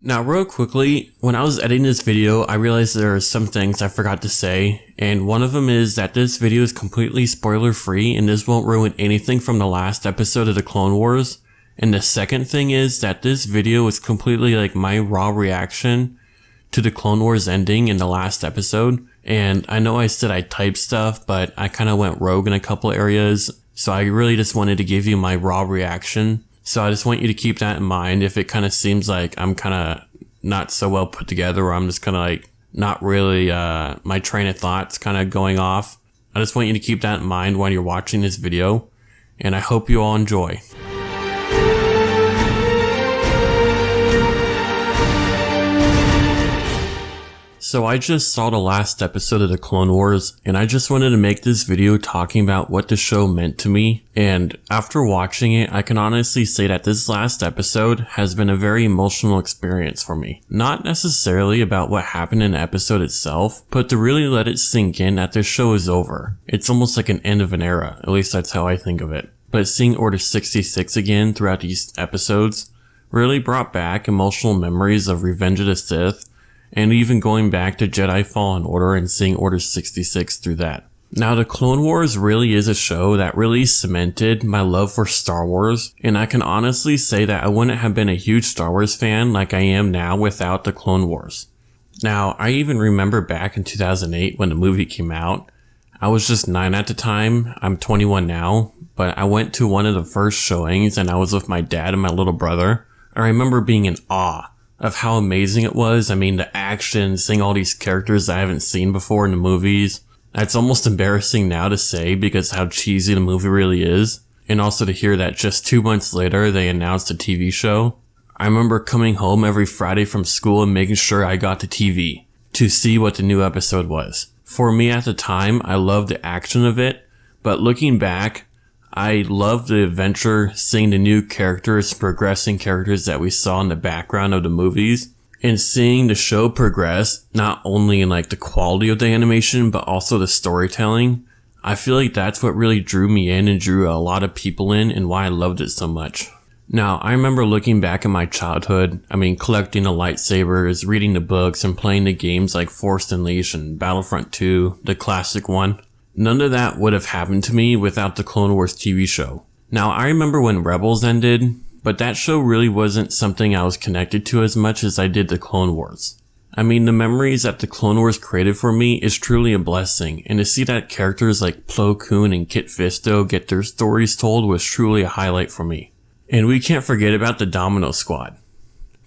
Now, real quickly, when I was editing this video, I realized there are some things I forgot to say, and one of them is that this video is completely spoiler free and this won't ruin anything from the last episode of the Clone Wars. And the second thing is that this video is completely like my raw reaction to the Clone Wars ending in the last episode. And I know I said I typed stuff, but I kind of went rogue in a couple areas, so I really just wanted to give you my raw reaction. So I just want you to keep that in mind if it kind of seems like I'm kind of not so well put together, or I'm just kind of like not really, my train of thoughts kind of going off. I just want you to keep that in mind when you're watching this video, and I hope you all enjoy. So I just saw the last episode of the Clone Wars, and I just wanted to make this video talking about what the show meant to me. And after watching it, I can honestly say that this last episode has been a very emotional experience for me. Not necessarily about what happened in the episode itself, but to really let it sink in that this show is over. It's almost like an end of an era, at least that's how I think of it. But seeing Order 66 again throughout these episodes really brought back emotional memories of Revenge of the Sith, and even going back to Jedi Fallen Order and seeing Order 66 through that. Now, the Clone Wars really is a show that really cemented my love for Star Wars, and I can honestly say that I wouldn't have been a huge Star Wars fan like I am now without the Clone Wars. Now, I even remember back in 2008 when the movie came out. I was just 9 at the time. I'm 21 now, but I went to one of the first showings and I was with my dad and my little brother. I remember being in awe of how amazing it was. I mean, the action, seeing all these characters I haven't seen before in the movies. It's almost embarrassing now to say because how cheesy the movie really is. And also to hear that just 2 months later, they announced a TV show. I remember coming home every Friday from school and making sure I got the TV to see what the new episode was. For me at the time, I loved the action of it, but looking back, I loved the adventure, seeing the new characters, progressing characters that we saw in the background of the movies, and seeing the show progress, not only in like the quality of the animation, but also the storytelling. I feel like that's what really drew me in and drew a lot of people in and why I loved it so much. Now, I remember looking back at my childhood, collecting the lightsabers, reading the books, and playing the games like Force Unleashed and Battlefront 2, the classic one. None of that would have happened to me without the Clone Wars TV show. Now, I remember when Rebels ended, but that show really wasn't something I was connected to as much as I did the Clone Wars. The memories that the Clone Wars created for me is truly a blessing, and to see that characters like Plo Koon and Kit Fisto get their stories told was truly a highlight for me. And we can't forget about the Domino Squad.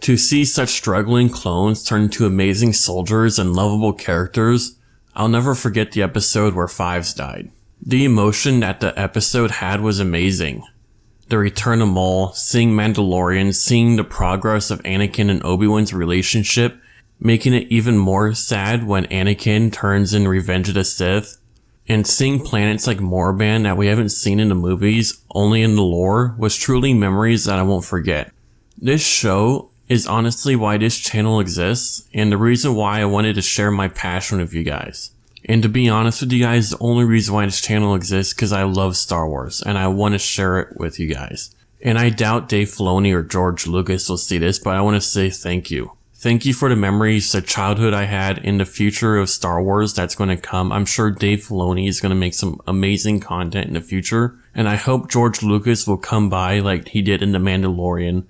To see such struggling clones turn into amazing soldiers and lovable characters, I'll never forget the episode where Fives died. The emotion that the episode had was amazing. The return of Maul, seeing Mandalorian, seeing the progress of Anakin and Obi-Wan's relationship, making it even more sad when Anakin turns in Revenge of the Sith, and seeing planets like Morban that we haven't seen in the movies, only in the lore, was truly memories that I won't forget. This show is honestly why this channel exists, and the reason why I wanted to share my passion with you guys. And to be honest with you guys, the only reason why this channel exists because I love Star Wars, and I want to share it with you guys. And I doubt Dave Filoni or George Lucas will see this, but I want to say thank you. Thank you for the memories, the childhood I had, in the future of Star Wars that's going to come. I'm sure Dave Filoni is going to make some amazing content in the future, and I hope George Lucas will come by like he did in The Mandalorian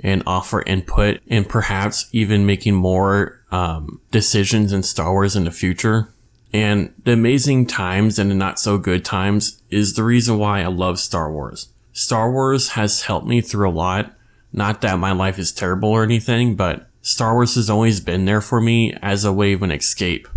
and offer input, and perhaps even making more decisions in Star Wars in the future. And the amazing times and the not so good times is the reason why I love Star Wars. Star Wars has helped me through a lot. Not that my life is terrible or anything, but Star Wars has always been there for me as a way of an escape.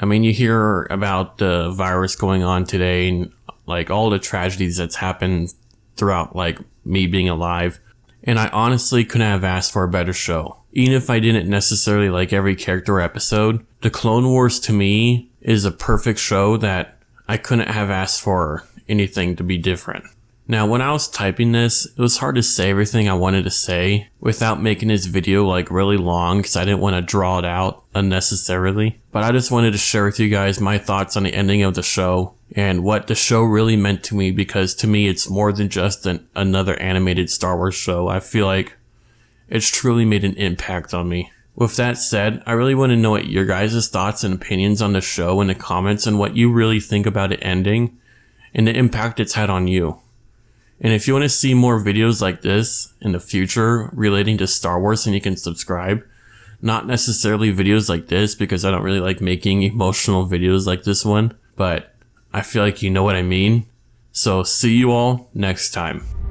You hear about the virus going on today and like all the tragedies that's happened throughout like me being alive. And I honestly couldn't have asked for a better show. Even if I didn't necessarily like every character or episode, the Clone Wars to me is a perfect show that I couldn't have asked for anything to be different. Now, when I was typing this, it was hard to say everything I wanted to say without making this video like really long because I didn't want to draw it out unnecessarily. But I just wanted to share with you guys my thoughts on the ending of the show and what the show really meant to me, because to me it's more than just another animated Star Wars show. I feel like It's truly made an impact on me. With that said, I really want to know what your guys' thoughts and opinions on the show in the comments and what you really think about it ending and the impact it's had on you. And if you want to see more videos like this in the future relating to Star Wars, then you can subscribe. Not necessarily videos like this, because I don't really like making emotional videos like this one, but I feel like you know what I mean. So see you all next time.